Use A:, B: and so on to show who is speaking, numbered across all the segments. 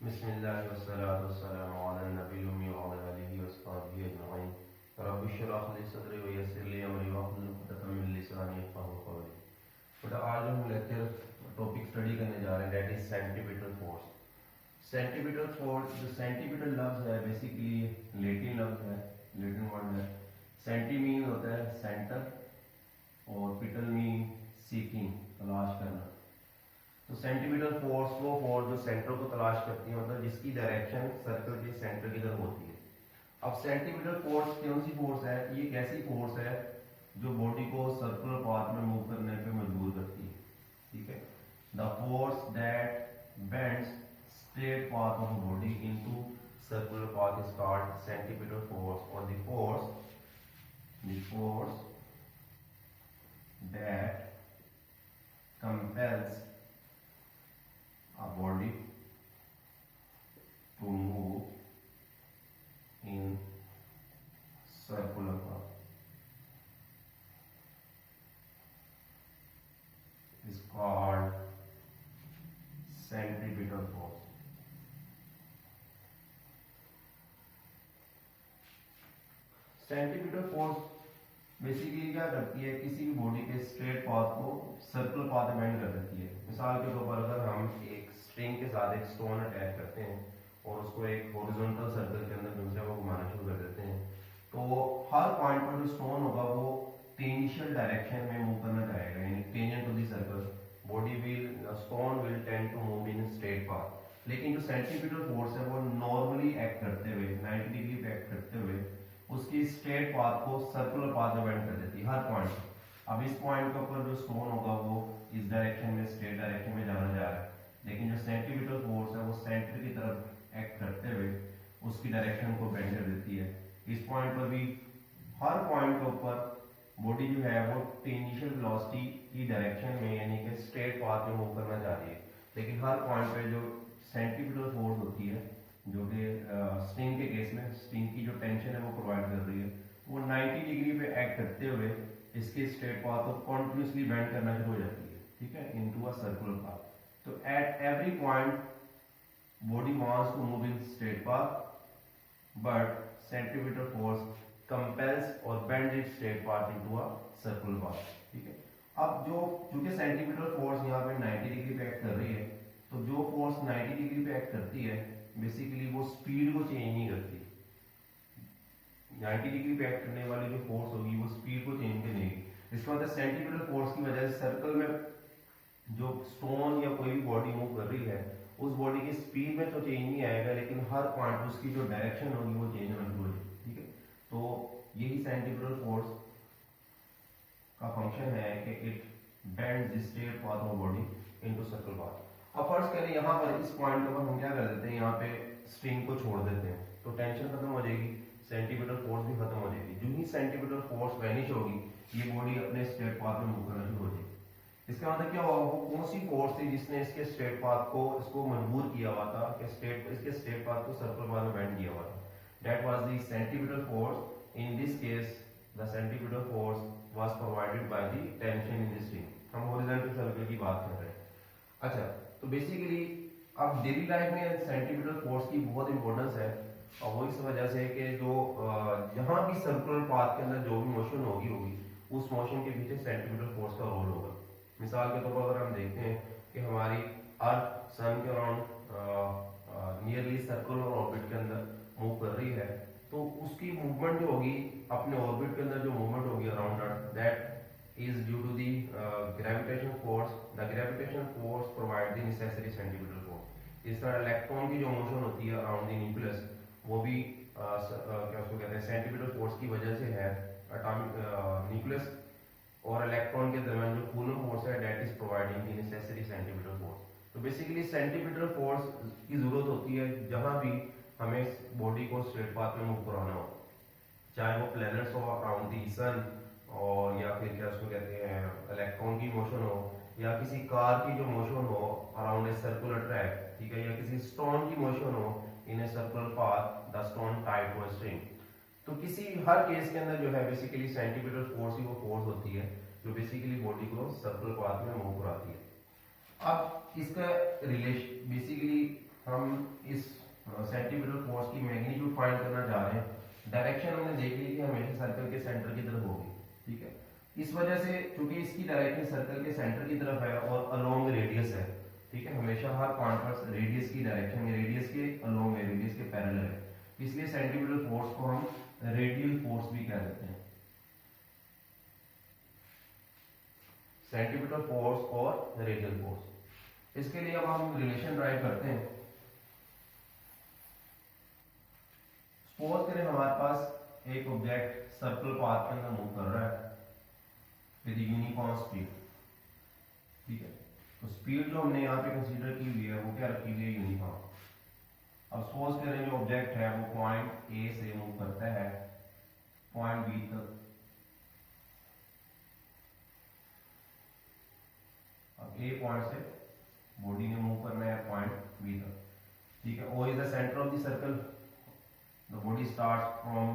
A: बिस्मिल्लाहि वस्सलातु वस्सलामु अला नबिय्यिल उम्मी व अला आलिहि व अस्हाबिहि अजमईन। रब्बि इश्रह ली सदरी व यस्सिर ली अमरी वहलुल उक़दतम मिन लिसानी यफ़क़हू क़ौली। बेटा आज हम लेक्चर टॉपिक स्टडी करने जा रहे हैं, that is centimetre force. Centimetre force, जो सेंटीमीटर लफ्ज है बेसिकली लैटिन लफ्ज है, लैटिन वर्ड है। सेंटी मीन होता है सेंटर और पिटल मीन सीकिंग, तलाश करना। तो सेंटीमीटर फोर्स वो फोर्स जो सेंटर को तलाश करती है, मतलब जिसकी डायरेक्शन सर्कल के सेंटर की तरफ होती है। अब सेंटीमीटर फोर्स कौन सी फोर्स है? ये एक ऐसी फोर्स है जो बॉडी को सर्कुलर पाथ में मूव करने पे मजबूर करती है। ठीक है, the force that bends straight path of body into circular path is called centimetre force, और the force that compels a body to move in circular path is called centripetal force. Centimetre force basically क्या करती है? किसी भी body के straight path को circular path में bend कर देती है। मिसाल के तौर पर अगर हम एक स्ट्रिंग के साथ एक स्टोन अटैच करते हैं और उसको एक हॉरिजॉन्टल सर्कल के अंदर दूसरे को घुमाना शुरू कर देते हैं, तो हर पॉइंट पर जो स्टोन होगा वो टेंजेंशियल डायरेक्शन में मूव करना चाहेगा, यानी tangent to the circle. Body will stone will tend to move in straight path. लेकिन जो सेंटीमीटर फोर्स है वो नॉर्मली एक्ट करते हुए 90 डिग्री पे एक्ट करते हुए उसकी स्ट्रेट पाथ को सर्कुलर पाथ में बेंड कर देती है हर पॉइंट। अब इस पॉइंट के ऊपर जो स्टोन होगा वो इस डायरेक्शन में, स्ट्रेट डायरेक्शन में जाना जा रहा है, लेकिन जो सेंटीमीटर फोर्स है वो सेंटर की तरफ एक्ट करते हुए उसकी डायरेक्शन को बेंड कर देती है। इस पॉइंट पर भी हर पॉइंट के ऊपर बॉडी जो है वो टेंजेंशियल वेलोसिटी की डायरेक्शन में, यानी कि स्ट्रेट पाथ में मूव करना चाह रही है, लेकिन हर पॉइंट पे जो सेंटीमीटर फोर्स होती है, जो कि स्ट्रिंग के केस में स्ट्रिंग की जो टेंशन है वो प्रोवाइड कर रही है, वो 90 डिग्री पे एक्ट करते हुए इसके स्ट्रेट पाथ को कॉन्टिन्यूसली बेंड करना शुरू हो जाती है। ठीक है, इनटू अ सर्कुलर पाथ। तो at every point body wants to move in straight path, but centimetre force compels और bend it straight path into a circular path. ठीक है, अब जो चूंकि सेंटीमीटर फोर्स यहाँ पे 90 डिग्री पे एक्ट कर रही है, तो जो फोर्स 90 डिग्री पे एक्ट करती है बेसिकली वो स्पीड को चेंज नहीं करती। 90 डिग्री पे एक्ट करने वाली जो फोर्स होगी वो स्पीड को चेंज करेगी। इसका मतलब सेंटीमीटर फोर्स की वजह से सर्कल में जो स्टोन या कोई भी बॉडी मूव कर रही है उस बॉडी की स्पीड में तो चेंज नहीं आएगा, लेकिन हर पॉइंट उसकी जो डायरेक्शन होगी वो चेंज होना शुरू हो जाएगी। ठीक है, तो यही सेंटीमीटर फोर्स का फंक्शन है कि it bends the straight path of body into circular path. अब फर्स्ट करें यहाँ पर इस पॉइंट पर हम क्या कर देते हैं, यहाँ पे स्ट्रिंग को छोड़ देते हैं, तो टेंशन खत्म हो जाएगी, सेंटीमीटर फोर्स भी खत्म हो जाएगी। जो ही सेंटीमीटर फोर्स वैनिश होगी ये बॉडी अपने स्ट्रेट पाथ में मूव करना शुरू हो जाएगी। इसका मतलब क्या हुआ? वो कौन सी फोर्स थी जिसने इसके स्ट्रेट पाथ को इसको मजबूर किया हुआ था कि इसके स्ट्रेट पाथ को सर्कुलर पाथ में बेंड किया हुआ था? That was the centimetre force. In this case the centimetre force was provided by the tension in the string. हम हॉरिजॉन्टल सर्कल की बात कर रहे हैं। अच्छा, तो बेसिकली अब डेली लाइफ में सेंटीमीटर फोर्स की बहुत इंपॉर्टेंस है, और वो इस वजह से कि जो यहाँ भी सर्कुलर पाथ के अंदर जो भी मोशन होगी उस मोशन के पीछे सेंटीमीटर फोर्स का रोल होगा। मिसाल के तौर पर अगर हम देखते हैं कि हमारी अर्थ सन के अराउंड नियरली सर्कुलर ऑर्बिट के अंदर मूव कर रही है, तो उसकी मूवमेंट जो होगी अपने ऑर्बिट के अंदर जो मूवमेंट होगी around earth, that is due to the gravitation force. The gravitation force provide the necessary centimeter force. इस तरह इलेक्ट्रॉन की जो मोशन होती है अराउंड द न्यूक्लियस वो भी क्या उसको कहते हैं सेंटीमीटर फोर्स की वजह से है। एटॉमिक न्यूक्लियस और इलेक्ट्रॉन के दरमियान जो कूलम फोर्स है that is providing the necessary centimetre force. तो बेसिकली सेंटीमीटर फोर्स की जरूरत होती है जहां भी हमें बॉडी को स्ट्रेट पाथ में मूव कराना हो, चाहे वो प्लैनेट्स हो अराउंड द सन, और या फिर क्या उसको कहते हैं इलेक्ट्रॉन की मोशन हो, या किसी कार की जो मोशन हो अराउंड ए सर्कुलर ट्रैक, ठीक है, या किसी स्टोन की मोशन हो in a circular path, the stone tied to a string. तो किसी हर केस के अंदर जो है बेसिकली सेंटीमीटर फोर्स ही वो फोर्स होती है जो बेसिकली बॉडी को सर्कुलर पाथ में मूव कराती है। अब इसका रिलेशन बेसिकली हम इस सेंटीमीटर फोर्स की मैग्नीट्यूड फाइंड करना चाह रहे हैं। डायरेक्शन हमने देख ली कि हमेशा सर्कल के सेंटर की तरफ होगी, ठीक है। इस वजह से चूंकि इसकी डायरेक्शन सर्कल के सेंटर की तरफ है और अलोंग रेडियस है, ठीक है, हमेशा हर पॉइंट पर रेडियस की डायरेक्शन या रेडियस के अलोंग है, रेडियस के पैरेलल है, इसलिए सेंटीमीटर फोर्स को हम रेडियल फोर्स भी कह देते हैं। सेंटीमीटर फोर्स और रेडियल फोर्स। इसके लिए अब हम रिलेशन ड्राइव करते हैं। सपोज करें हमारे पास एक ऑब्जेक्ट सर्कल पाथ के अंदर मूव कर रहा है विद यूनिफॉर्म स्पीड, ठीक है। तो स्पीड जो हमने यहाँ पे कंसीडर की हुई है वो क्या रखी हुई है, यूनिफॉर्म। अब सपोज करें जो ऑब्जेक्ट है वो पॉइंट ए से मूव करता है पॉइंट बी तक। अब ए पॉइंट से बॉडी ने मूव करना है पॉइंट बी तक, ठीक है। O is the centre of the circle, the body starts from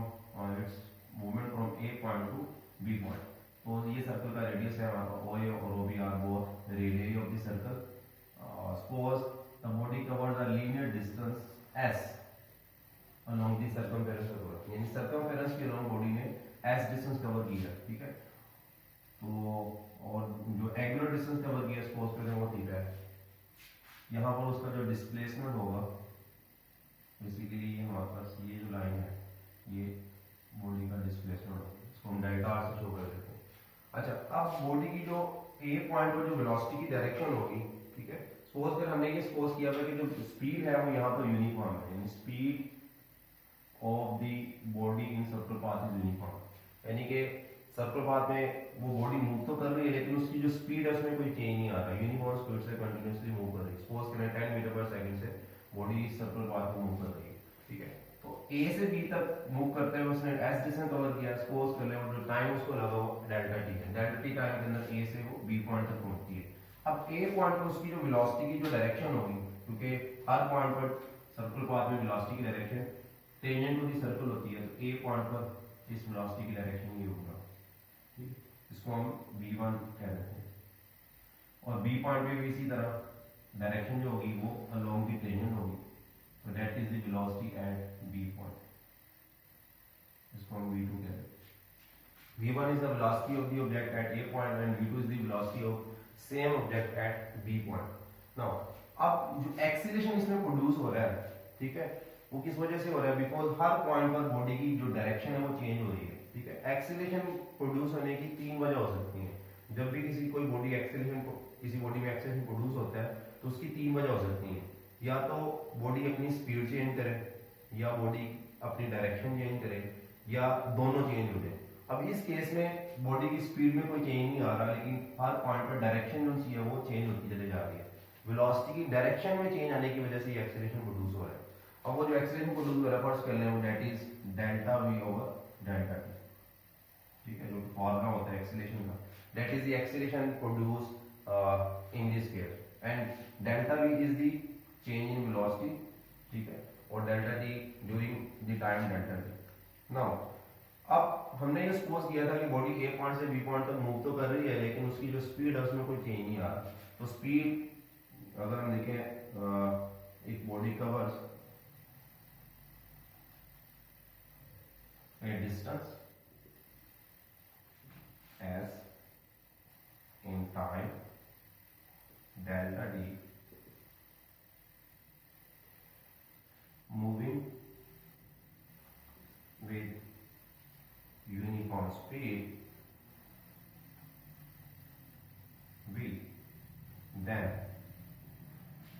A: its movement from A point to B point. तो ये सर्कल का रेडियस है हमारा ओ ए और O B are both radius of the circle. Suppose the body covers a linear distance S along the circumference of body, यानी circumference के along body ने S distance cover की है, ठीक है। तो और जो एंगुलर डिस्टेंस कवर किया सपोज करें वो थीटा है। यहाँ पर उसका जो डिस्प्लेसमेंट होगा बेसिकली ये हमारे पास ये जो लाइन है ये बॉडी का डिस्प्लेसमेंट होगा, इसको हम डेल्टा आर से शो कर देते हैं। अच्छा, अब बॉडी की जो ए पॉइंट पर जो वेलोसिटी की डायरेक्शन होगी, ठीक है, सपोज कर हमने ये सपोज किया था कि जो स्पीड है वो यहाँ पर यूनिफॉर्म है, यानी speed of the body in circle path is uniform, यानी कि सर्कल पाथ में वो बॉडी मूव तो कर रही है लेकिन उसकी जो स्पीड है उसमें कोई चेंज नहीं आ रहा, यूनिफॉर्म स्पीड से कंटिन्यूअसली मूव कर रही है। सपोज करें 10 मीटर पर सेकंड से बॉडी सर्कल पाथ में मूव कर रही है, ठीक है। तो ए से बी तक मूव करते हुए उसने एस डिस्टेंस कवर किया, सपोज कर ले जो टाइम उसको लगा वो डेल्टा टी है, डेल्टा टी टाइम के अंदर ए से वो बी पॉइंट तक पहुंचती है। अब ए पॉइंट पर उसकी जो वेलोसिटी की जो डायरेक्शन होगी, क्योंकि हर पॉइंट पर सर्कल पाथ में वेलोसिटी की direction tangent to the circle होती है, तो ए पॉइंट पर इस वेलोसिटी की डायरेक्शन ये होगा, ठीक है। इसको हम v1 कह देते हैं। और बी पॉइंट पे भी इसी तरह डायरेक्शन जो होगी वो अलोंग द टेंजेंट होगी, तो that is the velocity at B point, इसको हम v2 कह देते हैं। v1 is the velocity of the object at a point and v2 is the velocity of same object at b point. Now अब जो acceleration इसमें produce हो रहा है, ठीक है, वो किस वजह से हो रहा है, बिकॉज हर पॉइंट पर बॉडी की जो डायरेक्शन है वो चेंज हो रही है, ठीक है। एक्सीलरेशन प्रोड्यूस होने की तीन वजह हो सकती है। जब भी किसी कोई बॉडी एक्सीलरेशन किसी बॉडी में एक्सीलरेशन प्रोड्यूस होता है तो उसकी तीन वजह हो सकती है, या तो बॉडी अपनी स्पीड चेंज करे, या बॉडी अपनी डायरेक्शन चेंज करे, या दोनों चेंज हो जाए। अब इस केस में बॉडी की स्पीड में कोई चेंज नहीं आ रहा, लेकिन हर पॉइंट पर डायरेक्शन जो सी है वो चेंज होती चली जा रही है। वेलोसिटी की डायरेक्शन में चेंज आने की वजह से ये एक्सीलरेशन प्रोड्यूस हो रहा है। अब वो जो एक्सीलरेशन प्रोड्यूस हो रहा है फर्स्ट कर लें वो that is delta we over delta T, ठीक है, जो फॉर्मूला होता है एक्सीलरेशन का, that is the acceleration produce in this case and delta we is the change in velocity, ठीक है, और delta T during the time delta T. Now अब हमने ये सपोज किया था कि बॉडी ए पॉइंट से बी पॉइंट तक मूव तो कर रही है लेकिन उसकी जो स्पीड है उसमें कोई चेंज नहीं आ रहा। तो स्पीड अगर हम देखें एक body covers a distance as in time delta d moving with uniform speed v, then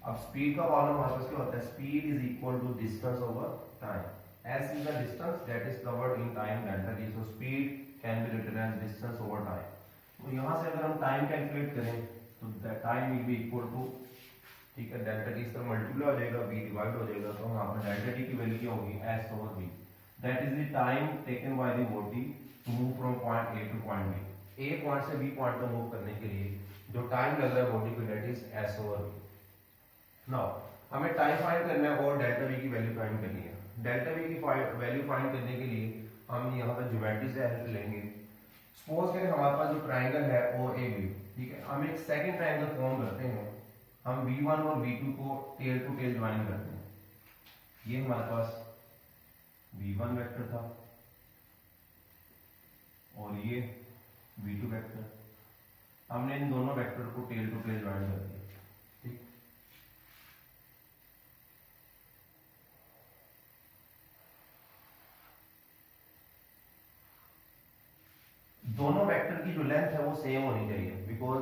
A: अब स्पीड का फॉर्मूला हमारे पास क्या होता है, speed is equal to distance over time, s is the distance that is covered in time delta t, so speed can be written as distance over time। तो यहाँ से अगर हम टाइम कैलकुलेट करें तो that time will be equal to, ठीक है, delta T इस तरह मल्टीप्लाई हो जाएगा, v डिवाइड हो जाएगा, तो यहाँ पर डेल्टा टी की वैल्यू क्या होगी, s over v, that is the time taken by the body to move from point a to point b। a point से b पॉइंट तक मूव करने के लिए जो टाइम लग रहा है बॉडी को, that is s over v। Now हमें टाइम फाइंड करना है और डेल्टा v की वैल्यू फाइंड करनी है। डेल्टा v की वैल्यू फाइंड करने के लिए हम यहाँ पर ज्योमेट्री से हेल्प लेंगे। सपोज करें हमारे पास जो ट्रायंगल है ओ ए बी, ठीक है, हम एक सेकंड ट्रायंगल फॉर्म करते हैं। हम V1 और V2 को टेल टू टेल ज्वाइन करते हैं। ये हमारे पास V1 वेक्टर था और ये V2 वेक्टर, हमने इन दोनों वेक्टर को टेल टू टेल ज्वाइन कर दिया। ठीक, दोनों वेक्टर की जो लेंथ है वो सेम होनी चाहिए, बिकॉज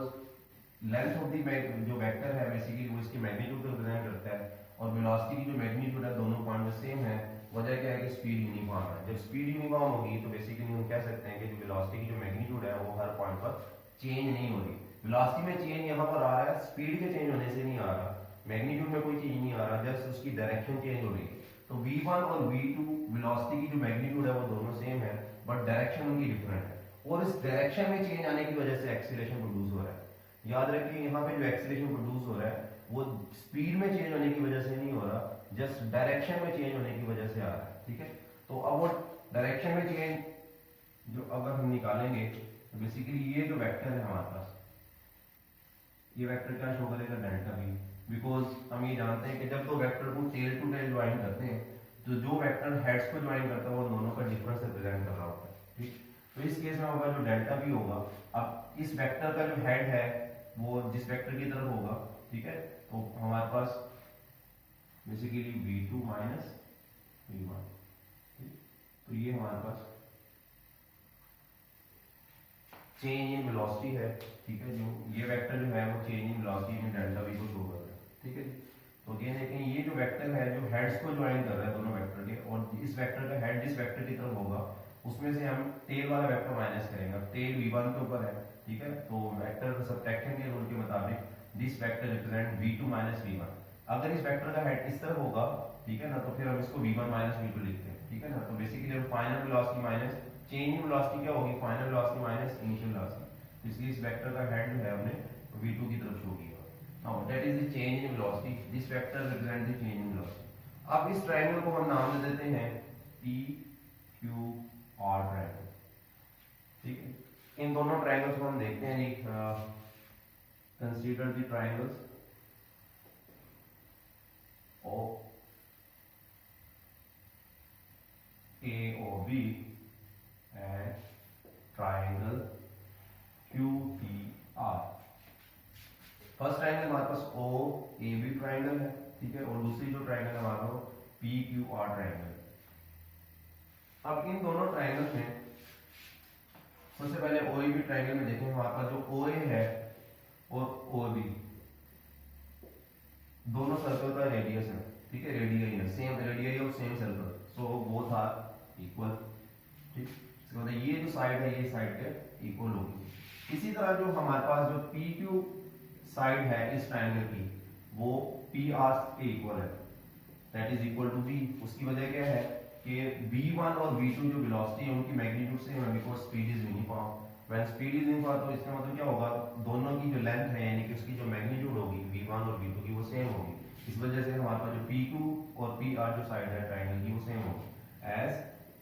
A: लेंथ ऑफ दी जो वेक्टर है बेसिकली वो इसकी मैग्नीट्यूड को रिप्रेजेंट करता है, और वेलोसिटी की जो मैग्नीट्यूड है दोनों पॉइंट में सेम है। वजह क्या है कि स्पीड यूनिफॉर्म है। जब स्पीड यूनिफॉर्म होगी तो बेसिकली हम कह सकते हैं कि जो वेलोसिटी की जो मैग्नीट्यूड है वो हर पॉइंट पर चेंज नहीं हो रही। वेलोसिटी में चेंज यहाँ पर आ रहा है, स्पीड के चेंज होने से नहीं आ रहा, मैग्नीट्यूड में कोई चेंज नहीं आ रहा, जस्ट उसकी डायरेक्शन चेंज हो रही है। तो V1 और V2 वेलोसिटी की जो मैग्नीट्यूड है वो दोनों सेम है, बट डायरेक्शन उनकी डिफरेंट है, और इस डायरेक्शन में चेंज आने की वजह से एक्सीलरेशन प्रोड्यूस हो रहा है। याद रखिए यहाँ पे जो एक्सीलरेशन प्रोड्यूस हो रहा है वो स्पीड में चेंज होने की वजह से नहीं हो रहा, जस्ट डायरेक्शन में चेंज होने की वजह से आ रहा है। ठीक है, तो अब वो डायरेक्शन में चेंज जो अगर हम निकालेंगे तो बेसिकली ये जो वेक्टर है हमारे पास, ये वेक्टर क्या शो करेगा, डेल्टा V, बिकॉज हम ये जानते हैं कि जब दो वेक्टर को टेल टू टेल ज्वाइन करते हैं तो जो वेक्टर हेड्स को ज्वाइन करता है वो दोनों का डिफरेंस रिप्रेजेंट कर रहा होता है। ठीक, तो इस केस में होगा जो डेल्टा V होगा, अब इस वेक्टर का जो हेड है वो जिस वेक्टर की तरफ होगा, ठीक है, तो हमारे पास बेसिकली V2 माइनस V1, तो ये हमारे पास चेंज इन वेलोसिटी है। ठीक है, जो ये वेक्टर जो है वो चेंज इन वेलोसिटी में डेल्टा V को शो कर रहा है। ठीक है, तो ये देखें ये जो वेक्टर है जो हेड्स को ज्वाइन कर रहा है दोनों वेक्टर के, और इस वेक्टर का हेड जिस वेक्टर की तरफ होगा उसमें से हम टेल वाला वेक्टर माइनस करेंगे। टेल V1 के ऊपर है, ठीक है, तो वेक्टर सब्ट्रैक्शन के रूल के मुताबिक this vector represent V2 minus V1। अगर इस वेक्टर का हेड इस तरफ होगा, ठीक है ना, तो फिर हम इसको V1 माइनस V2 लिखते हैं। ठीक है ना, तो basically final velocity minus change in velocity क्या होगी, final velocity minus initial velocity, इसलिए इस वेक्टर का हेड जो है हमने V2 की तरफ शो किया। Now that is the change in velocity, this vector represent the change in velocity. अब इस ट्रायंगल को हम नाम दे देते हैं PQR ट्रायंगल। ठीक है, इन दोनों ट्रायंगल्स को हम देखते हैं जी। Consider the triangles of AOB and triangle QPR। First triangle हमारे पास OAB ट्रायंगल है, ठीक है, और दूसरी जो ट्रायंगल हमारे पास PQR ट्रायंगल। अब इन दोनों ट्रायंगल्स में सबसे पहले OAB ट्रायंगल में देखें, हमारे पास जो OA है और OB दोनों सर्कल का रेडियस है। ठीक है, रेडियस है, सेम रेडियस और same circle, so both are equal. ठीक, इसका मतलब ये जो साइड है ये साइड के इक्वल होगी। इसी तरह जो हमारे पास जो PQ साइड है इस ट्रायंगल की वो PR के इक्वल है, that is equal to B। उसकी वजह क्या है कि V1 और V2 जो वेलोसिटी है उनकी मैग्नीट्यूड सेम है, because speed is uniform. When speed is uniform तो इसका मतलब क्या होगा, दोनों की जो लेंथ है यानी कि उसकी जो मैग्नीट्यूड होगी V1 और V2 की वो सेम होगी। इस वजह से हमारे पास जो PQ और PR जो साइड है ट्रायंगल की वो सेम होगी। एज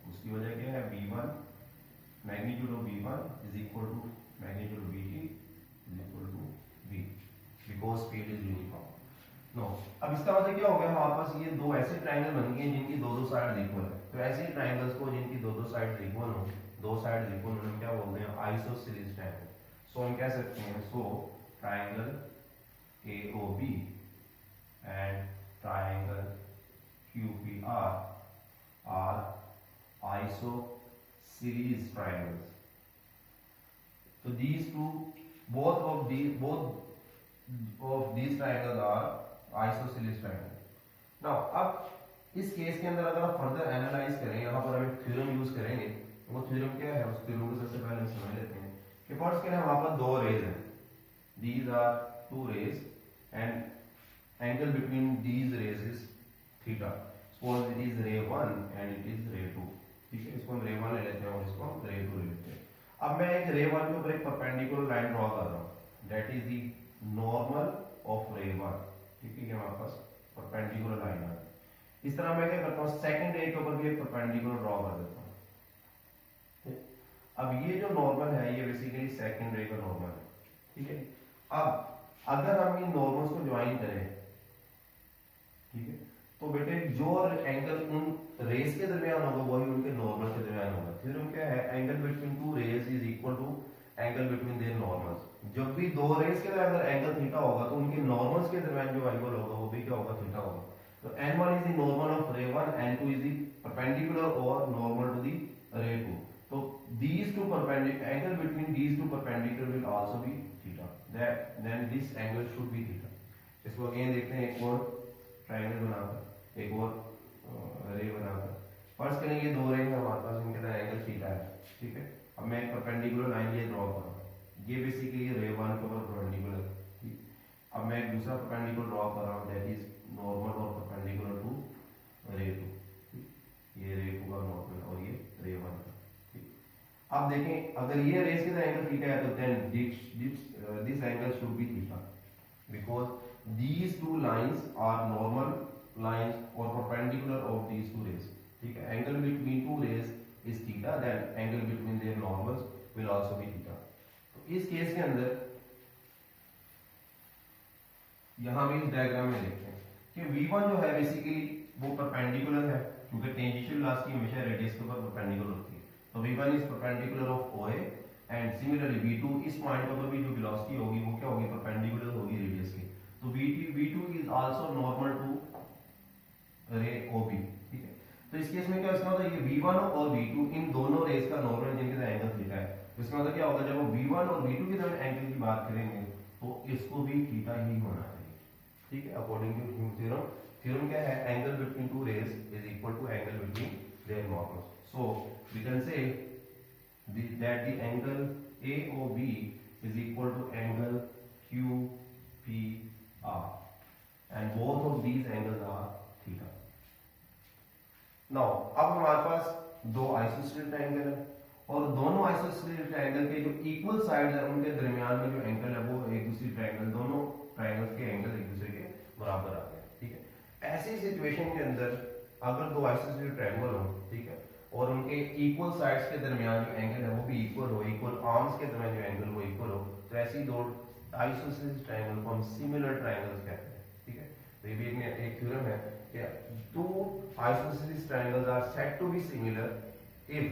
A: उसकी वजह क्या है, V1 magnitude of V1 is equal to magnitude of VT is equal to V, because speed is uniform. No, अब इसका मतलब क्या हो गया, हमारे पास ये दो ऐसे ट्रायंगल बन गए जिनकी दो साइड इक्वल है। तो ऐसे ट्रायंगल्स को जिनकी दो साइड इक्वल हो, दो साइड इक्वल हम क्या बोलते हैं, आइसोसेलेस ट्रायंगल। सो हम कह सकते हैं, सो triangle AOB and triangle QPR are isosceles triangles. So these two, both of these triangles are isosceles triangles. Now अब इस केस के अंदर अगर आप फर्दर एनालाइज करें, यहाँ पर हम एक थ्योरम यूज करेंगे। वो थ्योरम क्या है, उस थ्योरम को सबसे पहले हम समझ लेते हैं कि फर्स्ट के हमारे पास दो रेज हैं, these are two rays and angle between these rays is theta. Suppose it is ray 1 and it is ray 2। ठीक है, इसको हम ray 1 ले लेते हैं और इसको हम ray 2 ले लेते हैं। अब मैं एक ray 1 के ऊपर एक परपेंडिकुलर लाइन ड्रॉ कर रहा हूँ, that is the normal of ray 1। ठीक है, हमारे पास परपेंडिकुलर लाइन है। इस तरह मैं क्या करता हूँ, सेकंड रे के ऊपर भी एक परपेंडिकुलर ड्रॉ कर देता हूँ। अब ये जो नॉर्मल है ये बेसिकली सेकंड रे का नॉर्मल है। ठीक है, अब अगर हम इन नॉर्मल्स को ज्वाइन दरमियान होगा वही उनके नॉर्मल के दरमियान होगा। थ्योरम क्या है, angle between two rays is equal to angle between their normals. जब भी दो रेज के अंदर एंगल थीटा होगा तो उनके नॉर्मल्स के दरमियान जो एंगल होगा वो भी क्या होगा, थीटा होगा। तो n1 is the normal of ray 1, n2 is the perpendicular or normal to the ray 2. So these two perpendicular angle between these two perpendicular will also be theta. Then this angle should be theta. इसको again देखते हैं, एक और triangle बनाकर, एक और रे बनाकर। फर्स्ट करेंगे दो रे है हमारे पास, इनके अंदर एंगल थीटा है, ठीक है। अब मैं एक परपेंडिकुलर लाइन ये ड्रॉ कर रहा हूँ, ये बेसिकली रे 1 के ऊपर परपेंडिकुलर, ठीक। अब मैं एक दूसरा परपेंडिकुलर ड्रॉ कर रहा हूँ, दैट इज नॉर्मल और परपेंडिकुलर टू रे 2, ठीक। ये रे 2 का नॉर्मल और ये रे 1 का, ठीक। अब देखें, अगर ये रेस के एंगल थीटा है तो then this angle should be theta, because these two lines are normal lines or perpendicular of these two rays, ठीक है। angle between two rays is theta, then angle between their normals will also be theta। तो इस case के अंदर यहां भी इस diagram में देखते हैं कि V1 जो है बेसिकली वो परपेंडिकुलर है, क्योंकि टेंजेंशियल वेलोसिटी हमेशा रेडियस के ऊपर परपेंडिकुलर होती है। तो V1 is perpendicular of OA and similarly V2 इस पॉइंट पर भी जो वेलोसिटी होगी वो क्या होगी, परपेंडिकुलर होगी रेडियस के। तो V2 is also normal to रे OB, ठीक है। तो इस केस में क्या इसका मतलब, ये V1 और V2 इन दोनों रेस का नॉर्मल जिनके साथ एंगल थीटा है, इसका मतलब क्या होगा, जब हम V1 और V2 के दरमियान एंगल की बात करेंगे तो इसको भी थीटा ही होना चाहिए, ठीक है, according to Hume theorem. Theorem क्या है, angle between two rays is equal to angle between their normals. So we can say that the angle AOB is equal to angle QPR and both of these angles are theta. Now अब हमारे पास दो isosceles triangle है और दोनों isosceles triangle के जो equal sides है उनके दरमियान में जो एंगल है वो एक दूसरी ट्रायंगल, दोनों ट्रायंगल्स के एंगल एक दूसरे के बराबर आ गए, ठीक है। ऐसी सिचुएशन के अंदर अगर दो आइसोसेलेस ट्रायंगल हो, ठीक है, और उनके इक्वल साइड्स के दरमियान जो एंगल है वो भी इक्वल हो, इक्वल आर्म्स के दरमियान जो एंगल वो इक्वल हो, तो ऐसी दो आइसोसेलेस ट्रायंगल को हम सिमिलर ट्रायंगल्स कहते हैं, ठीक है। तो ये भी एक थ्योरम है कि two isosceles triangles are said to be similar if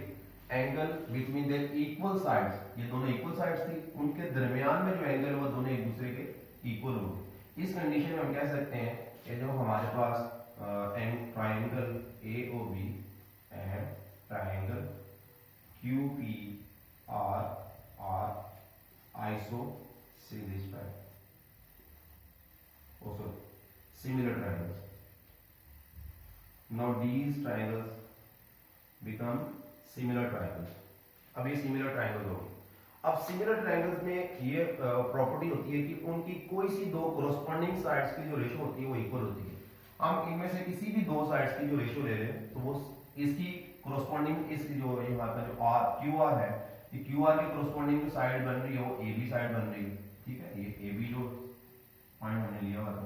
A: angle between their equal sides, ये दोनों इक्वल साइड्स थी, उनके दरमियान में जो एंगल है वो दोनों एक दूसरे के इक्वल हो। इस कंडीशन में हम कह सकते हैं कि जो हमारे पास triangle AOB and triangle QPR are isosceles triangles, also similar triangles. Now these triangles become similar triangles. अब ये similar triangles हो गए। अब similar triangles में ये प्रॉपर्टी होती है कि उनकी कोई सी दो corresponding sides की जो रेशो होती है वो इक्वल होती है। हम इनमें से किसी भी दो साइड्स की जो रेशो ले रहे हैं तो वो इसकी कोरोस्पोंडिंग इसकी जो ये हमारा जो आर क्यू आर है, ये क्यू आर के कोरोस्पोंडिंग जो साइड बन रही है वो ए बी साइड बन रही है, ठीक है। ये ए बी जो पॉइंट हमने लिया हुआ था,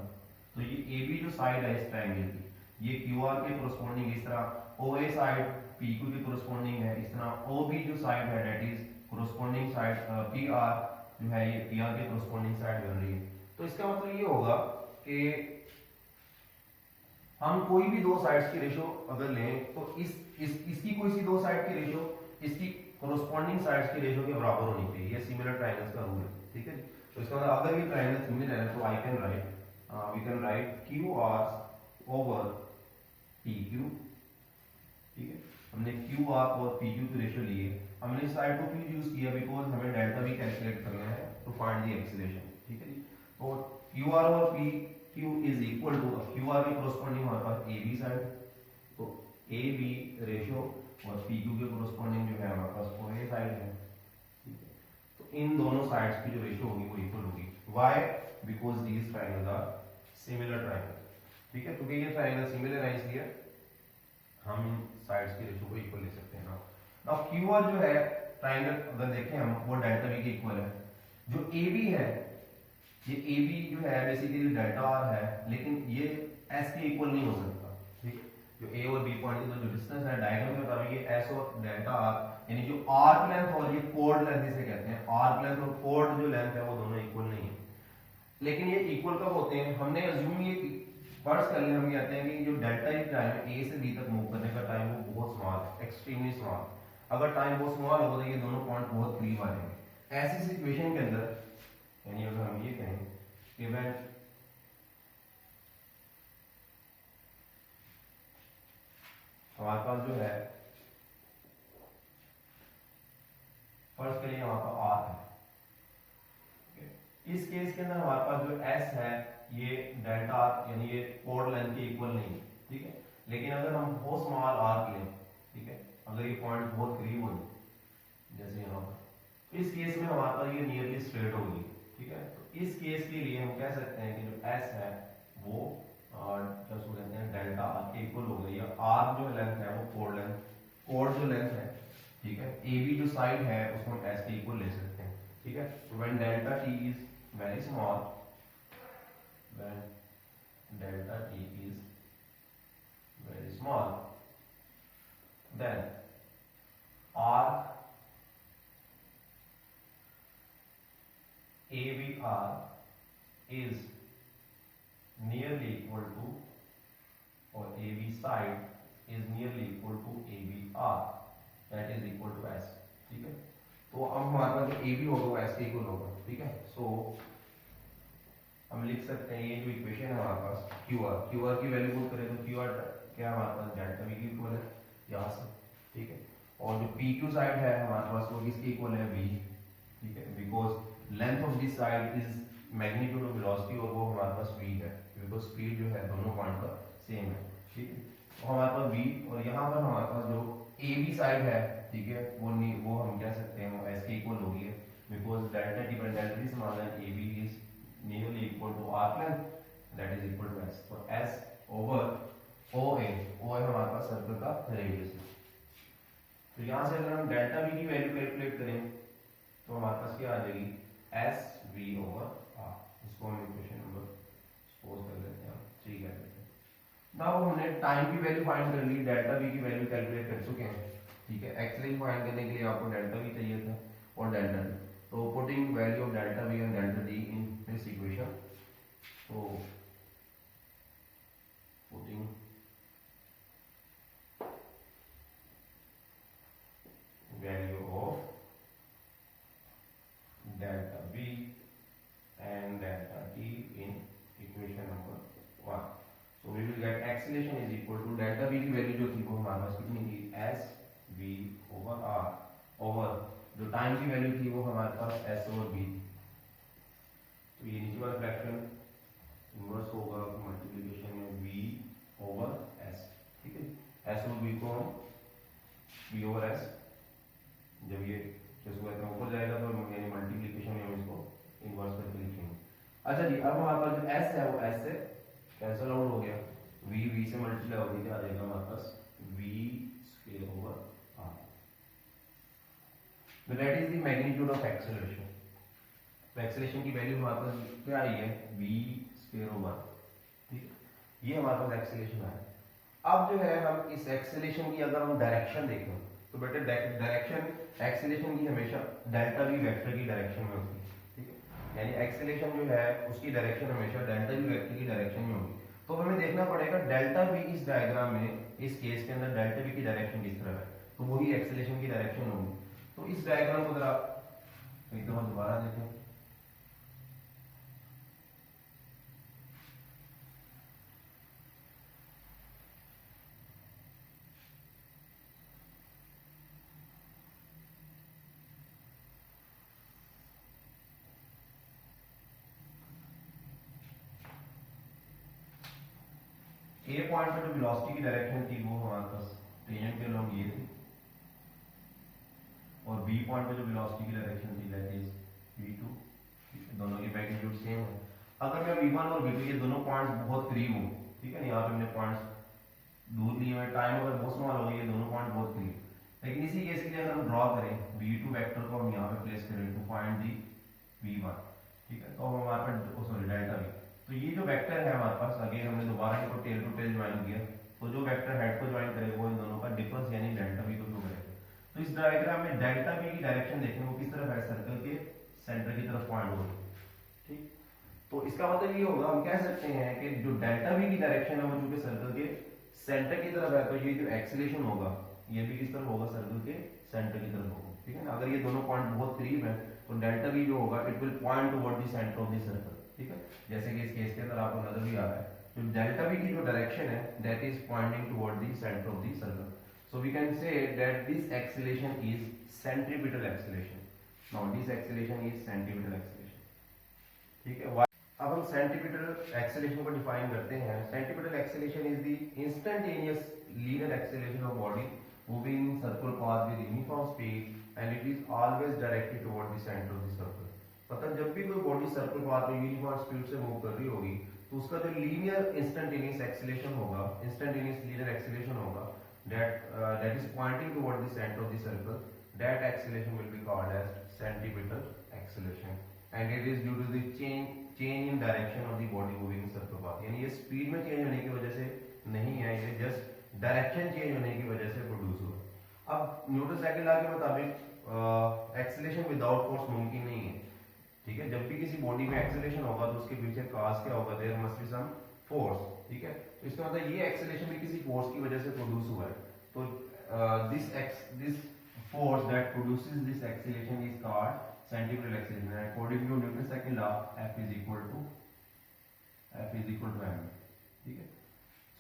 A: तो ये ए बी जो साइड है इस ट्रायंगल की, ये क्यू आर के कोरोस्पोंडिंग इस तरह ओ ए साइड पी क्यू के कोरोस्पोंडिंग है, इस तरह ओ बी जो साइड है that is corresponding side P R जो है ये पी आर के कोरोस्पोंडिंग साइड बन रही है। तो इसका मतलब ये होगा कि हम कोई भी दो साइड्स की रेशो अगर लें तो इसकी कोई सी दो साइड की रेशो इसकी कोरोस्पोंडिंग साइड्स की रेशो के बराबर होनी चाहिए। ये सिमिलर ट्रायंगल्स का रूल है, ठीक है। तो इसका मतलब अगर ये ट्रायंगल सिमिलर है तो I can write we can write Q R over P Q, ठीक है। हमने क्यू आर और पी क्यू की रेशो ली है, हमने साइड को क्यों यूज किया, बिकॉज हमें डेल्टा भी कैलकुलेट करना है टू फाइंड द एक्सीलरेशन, ठीक है जी। तो क्यू आर और P Q is equal to QR के corresponding हमारे पास AB साइड, तो AB रेशियो और PQ के corresponding जो है हमारे पास OA साइड है, ठीक है। तो इन दोनों साइड्स की जो रेशियो होगी वो इक्वल होगी। Why? Because these triangles are similar triangles, ठीक है। क्योंकि ये ट्रायंगल सिमिलर है इसलिए हम साइड्स की रेशियो को इक्वल ले सकते हैं ना। नाउ QR जो है ट्रायंगल अगर देखें हम वो डेल्टा V के इक्वल है। जो AB है ये AB जो है बेसिकली डेल्टा आर है, लेकिन ये S के इक्वल नहीं हो सकता, ठीक। जो A और B पॉइंट का जो डिस्टेंस है डायग्राम के मुताबिक ये S और डेल्टा आर यानी जो आर्क लेंथ और ये कोड लेंथ इसे कहते हैं, आर्क लेंथ और कोड जो लेंथ है वो दोनों इक्वल नहीं है। लेकिन ये इक्वल कब होते हैं, हमने अज्यूम ये फर्स्ट कर हम कहते हैं कि जो डेल्टा ई टाइम है ए से बी तक मूव करने का टाइम वो बहुत स्मॉल है, एक्सट्रीमली स्मॉल। अगर टाइम बहुत स्मॉल होगा तो ये दोनों पॉइंट बहुत करीब आ जाएंगे। ऐसी सिचुएशन के अंदर यानी अगर हम ये कहें कि मैं हमारे पास जो है फर्स्ट के लिए हमारे पास आर है, इस केस के अंदर हमारे पास जो एस है ये डेल्टा आर यानी ये कोड लेंथ के इक्वल नहीं है, ठीक है। लेकिन अगर हम बहुत स्मॉल आर लें, ठीक है, अगर ये पॉइंट बहुत करीब हो जैसे यहाँ पर, तो इस केस में हमारे पास ये नियरली स्ट्रेट होगी, ठीक है। तो इस केस के लिए हम कह सकते हैं कि जो एस है वो क्या कहते हैं डेल्टा आर के इक्वल हो गई, या आर जो लेंथ है वो कोड जो लेंथ है, ठीक है, ए बी जो साइड है उसको हम एस के इक्वल ले सकते हैं, ठीक है। When delta T is very small, when delta t is very small, then r ABR is nearly equal to, or AB side is nearly equal to ABR, that is equal to S, ठीक है। तो अब हमारे पास जो AB होगा वो S के equal होगा, ठीक है। सो हम लिख सकते हैं ये जो इक्वेशन है हमारे पास क्यू आर की वैल्यू पुट करें तो क्यू आर क्या हमारे पास डेल्टा वी की इक्वल है यहाँ से, ठीक है। और जो पी क्यू साइड है हमारे पास वो किसके इक्वल है वी, ठीक है, because length of this side is magnitude of velocity और वो हमारे पास वी है, बिकॉज स्पीड जो है दोनों पॉइंट का सेम है, ठीक है। तो हमारे पास वी और यहाँ पर हमारे पास जो ए बी साइड है, ठीक है, वो हम कह सकते हैं वो एस के इक्वल होगी, because delta T by delta T समान है A B is nearly equal to r length, that is equal to s, तो s over OA, OA हमारे पास सर्कल का रेडियस है। तो यहाँ से अगर हम डेल्टा v की वैल्यू कैलकुलेट करें तो हमारे पास क्या आ जाएगी एस वी ओवर आर, इसको हम इक्वेशन नंबर सपोज कर लेते हैं 3 कर लेते हैं। नाउ हमने टाइम की वैल्यू फाइंड कर ली, डेल्टा v की वैल्यू कैलकुलेट कर चुके हैं, ठीक है। एक्चुअली फाइंड करने के लिए आपको डेल्टा v चाहिए था और डेल्टा t, तो putting value of delta v and delta t in this equation, so putting value of delta v and delta t in equation number 1, so we will get acceleration is equal to delta v की value जो थी वो हमारे पास कितनी थी s v over r, over जो time की value थी वो हमारे पास s ओवर v, तो ये नीचे वाला फ्रैक्शन इनवर्स होगा मल्टीप्लिकेशन में v ओवर s, ठीक है। s ओवर v को हम v ओवर s, जब ये कैसे कहते हैं ऊपर जाएगा तो यानी मल्टीप्लिकेशन में हम इसको इनवर्स करके लिखेंगे। अच्छा जी, अब हमारे पास जो s है वो s से कैंसिल आउट हो गया, v से मल्टीप्लाई हो गया, क्या आ जाएगा हमारे पास v स्क्वायर ओवर r, तो that is the magnitude of acceleration. तो एक्सेलरेशन की वैल्यू हमारे पास क्या आई है v स्क्वायर ओवर, ठीक है, ये हमारे पास एक्सेलरेशन है। अब जो है हम इस एक्सेलरेशन की अगर हम डायरेक्शन देखें तो बेटे डायरेक्शन एक्सेलरेशन की हमेशा डेल्टा v वेक्टर की डायरेक्शन में होती है, ठीक है, यानी एक्सेलरेशन जो है उसकी डायरेक्शन हमेशा डेल्टा v वेक्टर की डायरेक्शन में होगी। तो हमें देखना पड़ेगा डेल्टा v इस डायग्राम में, इस केस के अंदर डेल्टा v की डायरेक्शन किस तरह है, तो वही एक्सेलरेशन की डायरेक्शन होगी। तो इस डायग्राम को जरा एक दफा दोबारा देखें, ए पॉइंट पे जो वेलोसिटी की डायरेक्शन थी वो हमारे पास टेंजेंट के अलोंग ये थी, और बी पॉइंट पे जो वेलोसिटी की डायरेक्शन थी दैट इज v2, दोनों की मैग्नीट्यूड सेम है। अगर मैं v1 और v2 ये दोनों पॉइंट्स बहुत करीब हूं, ठीक है ना, यहाँ पे हमने पॉइंट्स दूर लिए हुए, टाइम अगर बहुत स्मॉल हो ये दोनों पॉइंट बहुत करीब, लेकिन इसी केस के लिए अगर हम ड्रॉ करें v2 वेक्टर को हम यहाँ पे प्लेस करें टू फाइंड दी v1, ठीक है, तो हमारे पास सॉरी डेल्टा v, तो ये जो वेक्टर है हमारे पास, अगेन हमने दोबारा इसको टेल टू टेल ज्वाइन किया, तो जो वेक्टर हेड को ज्वाइन करेगा वो इन दोनों का डिफरेंस यानी डेल्टा v को शो करेगा। तो इस डायग्राम में डेल्टा v की डायरेक्शन देखें वो किस तरफ है, सर्कल के सेंटर की तरफ पॉइंट हो रही है, ठीक। तो इसका मतलब ये होगा, हम कह सकते हैं कि जो डेल्टा वी की डायरेक्शन है वो चूंकि सर्कल के सेंटर की तरफ है, तो ये जो एक्सीलरेशन होगा ये भी किस तरफ होगा, सर्कल के सेंटर की तरफ होगा। ठीक है ना, अगर ये दोनों पॉइंट बहुत करीब है तो डेल्टा वी जो होगा it will point toward the centre of the circle. ठीक है, जैसे कि इस केस के अंदर आपको नजर भी आ रहा है, तो डेल्टा वी की जो डायरेक्शन है that is pointing toward the centre of the circle. So we can say that this acceleration is centripetal acceleration. Now this acceleration is centripetal acceleration. ठीक है, अब हम सेंटीमीटर एक्सेलेरेशन को डिफाइन करते हैं। Centimetre acceleration is the instantaneous linear acceleration of body moving in circular path with uniform speed and it is always directed toward the centre of the circle. मतलब जब भी कोई बॉडी सर्कुलर पाथ में uniform speed से move कर रही होगी तो उसका जो लीनियर इंस्टेंटेनियस एक्सेलेरेशन होगा, इंस्टेंटेनियस लीनियर एक्सेलेरेशन होगा, that is pointing toward the center of the circle, that acceleration will be called as centripetal acceleration, and it is due to the change in direction of the body moving in circular path। यानी ये speed में change होने की वजह से नहीं है, ये जस्ट डायरेक्शन चेंज होने की वजह से प्रोड्यूस हुआ। अब न्यूटन सेकंड लॉ के मुताबिक एक्सेलेरेशन विदाउट फोर्स मुमकिन नहीं है। ठीक है, जब भी किसी बॉडी में एक्सेलेरेशन होगा तो उसके पीछे काज क्या होगा, there must be some force. ठीक है, तो इसका मतलब ये एक्सेलेरेशन भी किसी फोर्स की वजह से प्रोड्यूस हुआ है। तो this force that produces this acceleration is called centimetre acceleration. According to Newton second law F is equal to m। ठीक है,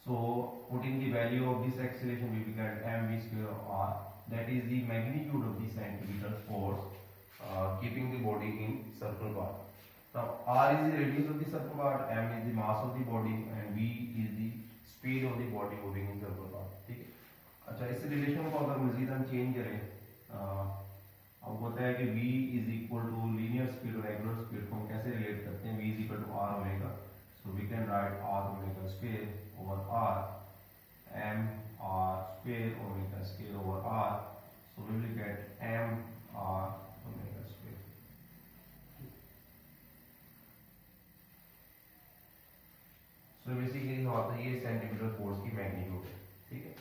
A: so putting the value of this acceleration we will get mv square r, that is the magnitude of the centripetal force keeping the body in circular path। Now r is the radius of the circular path, m is the mass of the body and v is the speed of the body moving in circular path। ठीक है, अच्छा इस relation को अगर मजीद हम change करें, अब होता है कि v is equal to linear speed और रेगुलर स्पीड को हम कैसे रिलेट करते हैं, v is equal to r omega, so we can write r omega square over r, m r square omega square over r, so we will get m r omega square. So basically होता है ये centimetre force की magnitude है। ठीक है,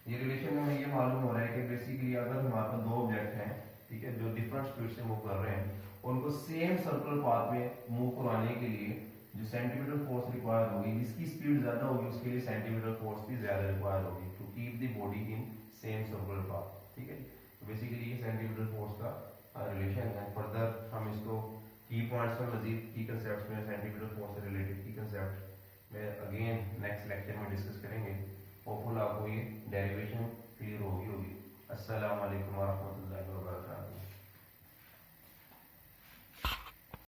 A: ये relation में हमें ये मालूम हो रहा है कि बेसिकली अगर हमारे पास दो ऑब्जेक्ट हैं, ठीक है, जो डिफरेंट स्पीड से मूव कर रहे हैं, उनको सेम सर्कुलर पाथ में मूव करवाने के लिए जो सेंटीमीटर फोर्स रिक्वायर होगी, जिसकी स्पीड ज्यादा होगी उसके लिए सेंटीमीटर फोर्स भी ज्यादा रिक्वायर होगी to keep the body in same circular path. ठीक है, तो बेसिकली ये सेंटीमीटर फोर्स का रिलेशन है। फर्दर हम इसको की पॉइंट्स में मजीद की कंसेप्ट्स में सेंटीमीटर फोर्स से रिलेटेड की कंसेप्ट में अगेन नेक्स्ट लेक्चर में डिस्कस करेंगे। होपफुल आपको ये डेरिवेशन क्लियर होगी। अस्सलाम वालेकुम व रहमतुल्लाहि व बरकातहू।